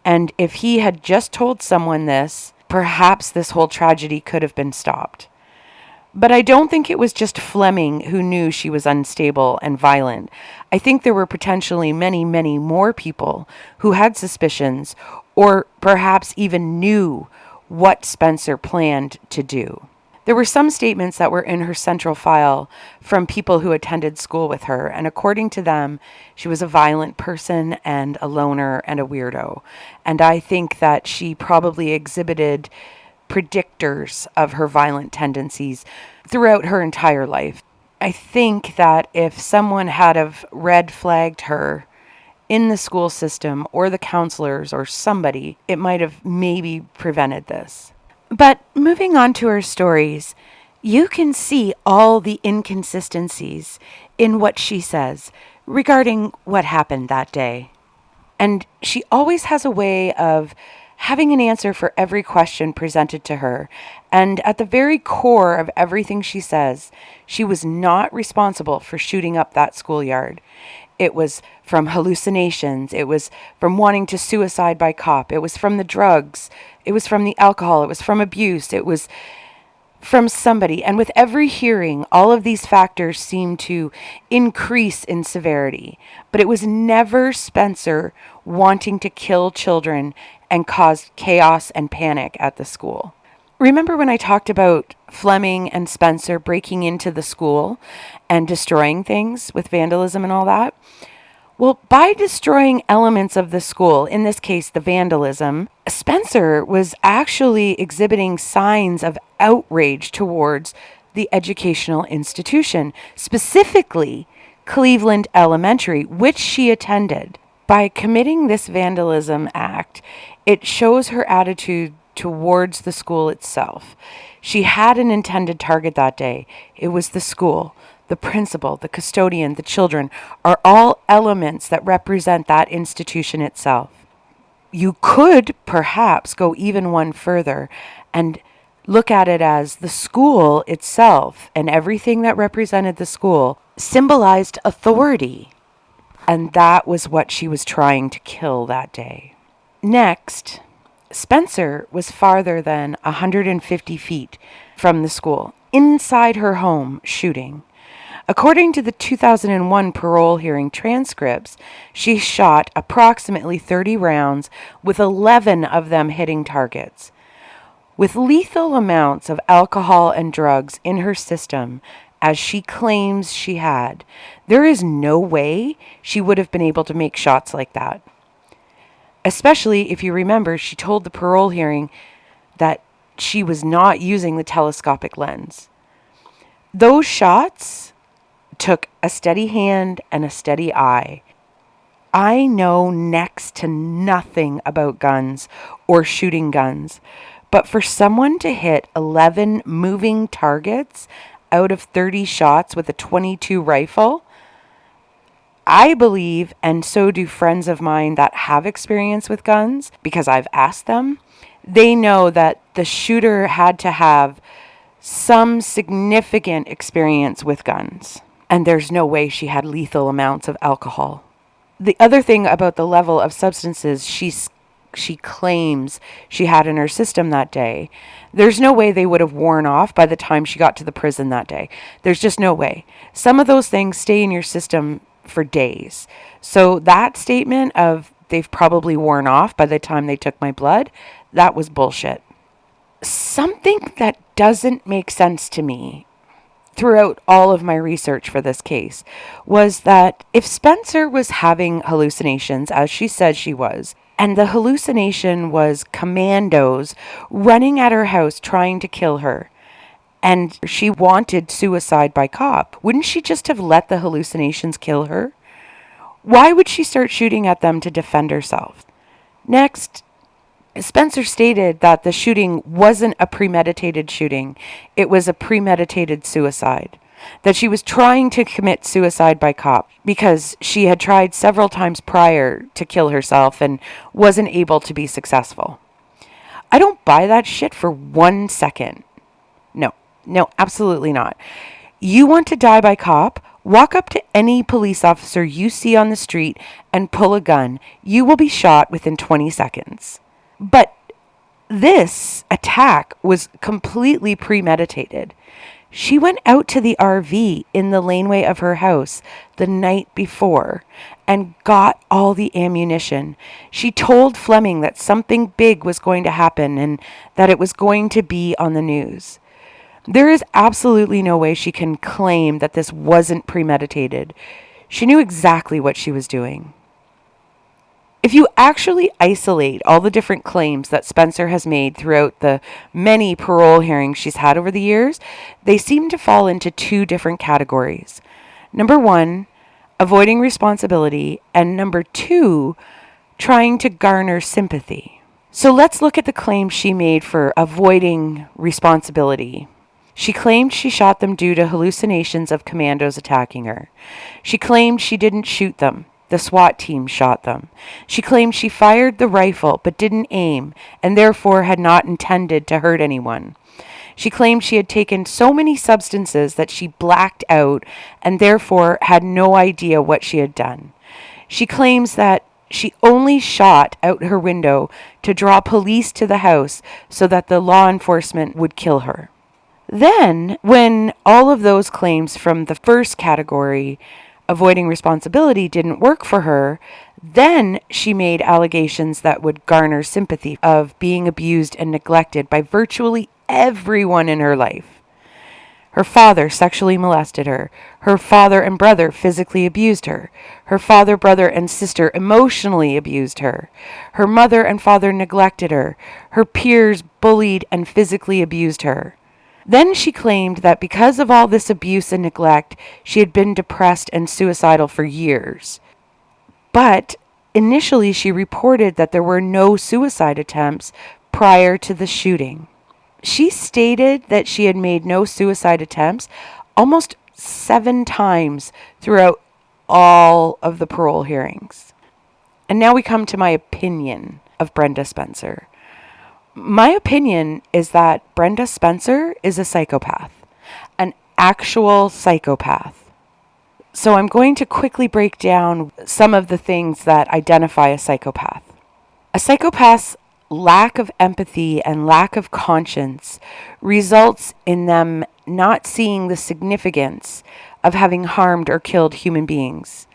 and if he had just told someone this, perhaps this whole tragedy could have been stopped. But I don't think it was just Fleming who knew she was unstable and violent. I think there were potentially many more people who had suspicions or perhaps even knew what Spencer planned to do. There were some statements that were in her central file from people who attended school with her, and according to them, she was a violent person and a loner and a weirdo. And I think that she probably exhibited predictors of her violent tendencies throughout her entire life. I think that if someone had have red flagged her in the school system or the counselors or somebody, it might have maybe prevented this. But moving on to her stories, you can see all the inconsistencies in what she says regarding what happened that day. And she always has a way of having an answer for every question presented to her. And at the very core of everything she says, she was not responsible for shooting up that schoolyard. It was from hallucinations. It was from wanting to suicide by cop. It was from the drugs. It was from the alcohol. It was from abuse. It was from somebody. And with every hearing, all of these factors seemed to increase in severity. But it was never Spencer wanting to kill children and cause chaos and panic at the school. Remember when I talked about Fleming and Spencer breaking into the school and destroying things with vandalism and all that? Well, by destroying elements of the school, in this case the vandalism, Spencer was actually exhibiting signs of outrage towards the educational institution, specifically Cleveland Elementary, which she attended. By committing this vandalism act, it shows her attitude towards the school itself. She had an intended target that day. It was the school. The principal, the custodian, the children are all elements that represent that institution itself. You could perhaps go even one further and look at it as the school itself and everything that represented the school symbolized authority. And that was what she was trying to kill that day. Next, Spencer was farther than 150 feet from the school, inside her home, shooting. According to the 2001 parole hearing transcripts, she shot approximately 30 rounds, with 11 of them hitting targets. With lethal amounts of alcohol and drugs in her system, as she claims she had, there is no way she would have been able to make shots like that. Especially if you remember, she told the parole hearing that she was not using the telescopic lens. Those shots took a steady hand and a steady eye. I know next to nothing about guns or shooting guns, but for someone to hit 11 moving targets out of 30 shots with a .22 rifle, I believe, and so do friends of mine that have experience with guns, because I've asked them, they know that the shooter had to have some significant experience with guns. And there's no way she had lethal amounts of alcohol. The other thing about the level of substances she claims she had in her system that day, there's no way they would have worn off by the time she got to the prison that day. There's just no way. Some of those things stay in your system for days. So that statement of they've probably worn off by the time they took my blood, that was bullshit. Something that doesn't make sense to me throughout all of my research for this case was that if Spencer was having hallucinations, as she said she was, and the hallucination was commandos running at her house trying to kill her, and she wanted suicide by cop, wouldn't she just have let the hallucinations kill her? Why would she start shooting at them to defend herself? Next, Spencer stated that the shooting wasn't a premeditated shooting. It was a premeditated suicide. That she was trying to commit suicide by cop because she had tried several times prior to kill herself and wasn't able to be successful. I don't buy that shit for 1 second. No, absolutely not. You want to die by cop? Walk up to any police officer you see on the street and pull a gun. You will be shot within 20 seconds. But this attack was completely premeditated. She went out to the RV in the laneway of her house the night before and got all the ammunition. She told Fleming that something big was going to happen and that it was going to be on the news. There is absolutely no way she can claim that this wasn't premeditated. She knew exactly what she was doing. If you actually isolate all the different claims that Spencer has made throughout the many parole hearings she's had over the years, they seem to fall into 2 different categories. Number 1, avoiding responsibility, and number 2, trying to garner sympathy. So let's look at the claims she made for avoiding responsibility. She claimed she shot them due to hallucinations of commandos attacking her. She claimed she didn't shoot them. The SWAT team shot them. She claimed she fired the rifle but didn't aim and therefore had not intended to hurt anyone. She claimed she had taken so many substances that she blacked out and therefore had no idea what she had done. She claims that she only shot out her window to draw police to the house so that the law enforcement would kill her. Then, when all of those claims from the first category, avoiding responsibility, didn't work for her, then she made allegations that would garner sympathy of being abused and neglected by virtually everyone in her life. Her father sexually molested her. Her father and brother physically abused her. Her father, brother, and sister emotionally abused her. Her mother and father neglected her. Her peers bullied and physically abused her. Then she claimed that because of all this abuse and neglect, she had been depressed and suicidal for years. But initially she reported that there were no suicide attempts prior to the shooting. She stated that she had made no suicide attempts almost 7 times throughout all of the parole hearings. And now we come to my opinion of Brenda Spencer. My opinion is that Brenda Spencer is a psychopath, an actual psychopath. So I'm going to quickly break down some of the things that identify a psychopath. A psychopath's lack of empathy and lack of conscience results in them not seeing the significance of having harmed or killed human beings.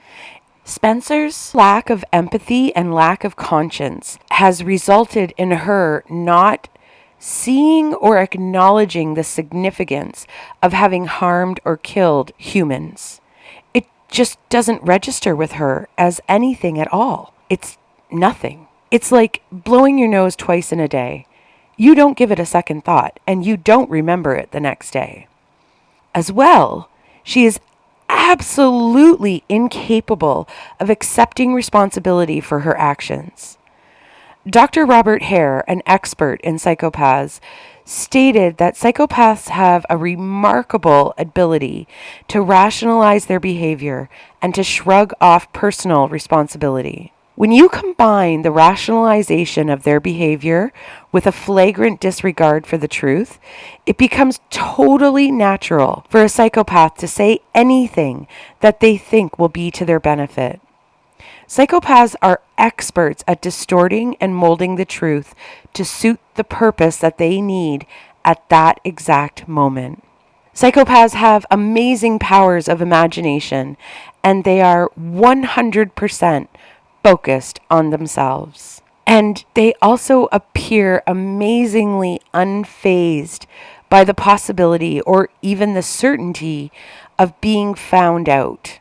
Spencer's lack of empathy and lack of conscience has resulted in her not seeing or acknowledging the significance of having harmed or killed humans. It just doesn't register with her as anything at all. It's nothing. It's like blowing your nose twice in a day. You don't give it a second thought, and you don't remember it the next day. As well, she is absolutely incapable of accepting responsibility for her actions. Dr. Robert Hare, an expert in psychopaths, stated that psychopaths have a remarkable ability to rationalize their behavior and to shrug off personal responsibility. When you combine the rationalization of their behavior with a flagrant disregard for the truth, it becomes totally natural for a psychopath to say anything that they think will be to their benefit. Psychopaths are experts at distorting and molding the truth to suit the purpose that they need at that exact moment. Psychopaths have amazing powers of imagination, and they are 100% focused on themselves. And they also appear amazingly unfazed by the possibility or even the certainty of being found out.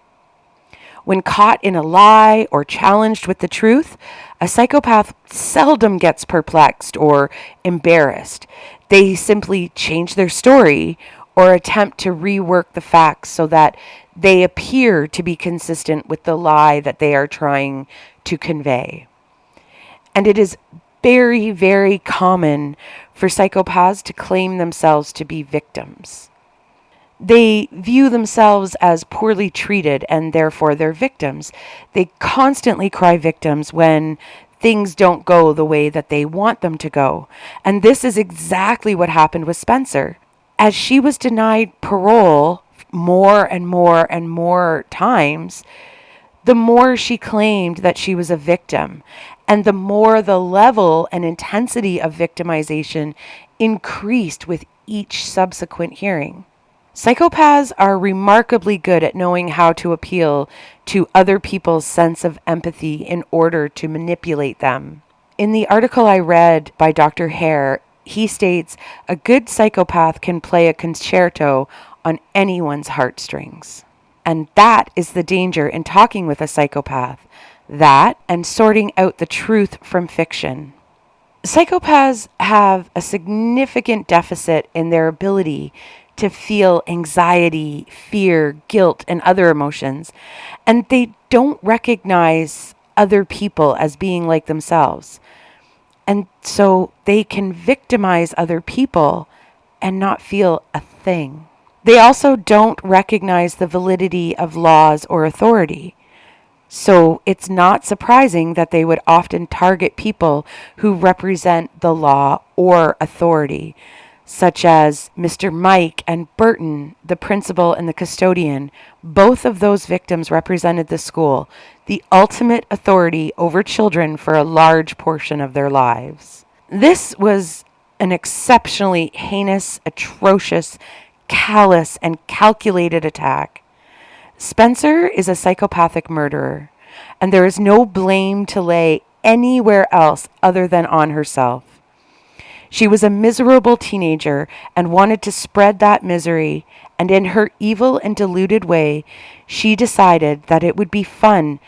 When caught in a lie or challenged with the truth, a psychopath seldom gets perplexed or embarrassed. They simply change their story or attempt to rework the facts so that they appear to be consistent with the lie that they are trying to convey. And it is very, very common for psychopaths to claim themselves to be victims. They view themselves as poorly treated and therefore they're victims. They constantly cry victims when things don't go the way that they want them to go. And this is exactly what happened with Spencer. As she was denied parole more and more and more times, the more she claimed that she was a victim, and the more the level and intensity of victimization increased with each subsequent hearing. Psychopaths are remarkably good at knowing how to appeal to other people's sense of empathy in order to manipulate them. In the article I read by Dr. Hare, he states, a good psychopath can play a concerto on anyone's heartstrings. And that is the danger in talking with a psychopath. That and sorting out the truth from fiction. Psychopaths have a significant deficit in their ability to feel anxiety, fear, guilt, and other emotions, and they don't recognize other people as being like themselves. And so they can victimize other people and not feel a thing. They also don't recognize the validity of laws or authority. So it's not surprising that they would often target people who represent the law or authority, such as Mr. Mike and Burton, the principal and the custodian. Both of those victims represented the school, the ultimate authority over children for a large portion of their lives. This was an exceptionally heinous, atrocious, callous, and calculated attack. Spencer is a psychopathic murderer, and there is no blame to lay anywhere else other than on herself. She was a miserable teenager and wanted to spread that misery, and in her evil and deluded way, she decided that it would be fun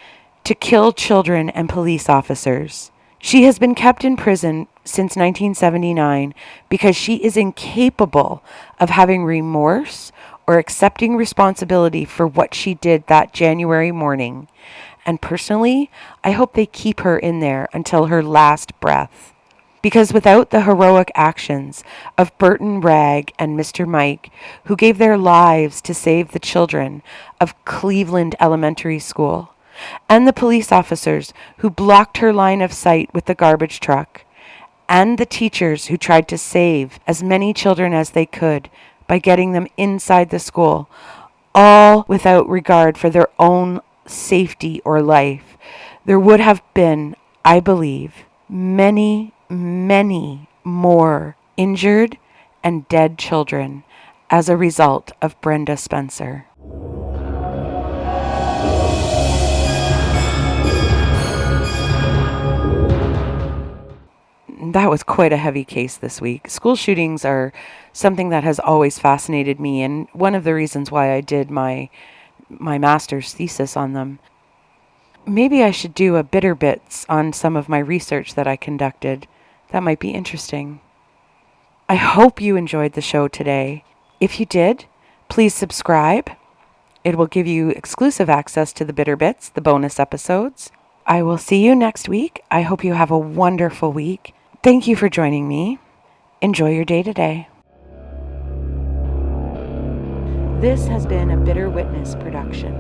to kill children and police officers. She has been kept in prison since 1979 because she is incapable of having remorse or accepting responsibility for what she did that January morning. And personally, I hope they keep her in there until her last breath. Because without the heroic actions of Burton Ragg and Mr. Mike, who gave their lives to save the children of Cleveland Elementary School, and the police officers who blocked her line of sight with the garbage truck, and the teachers who tried to save as many children as they could by getting them inside the school, all without regard for their own safety or life, there would have been, I believe, many more injured and dead children as a result of Brenda Spencer. That was quite a heavy case this week. School shootings are something that has always fascinated me, and one of the reasons why I did my master's thesis on them. Maybe I should do a bitter bits on some of my research that I conducted. That might be interesting. I hope you enjoyed the show today. If you did, please subscribe. It will give you exclusive access to the bitter bits, the bonus episodes. I will see you next week. I hope you have a wonderful week. Thank you for joining me. Enjoy your day today. This has been a Bitter Witness production.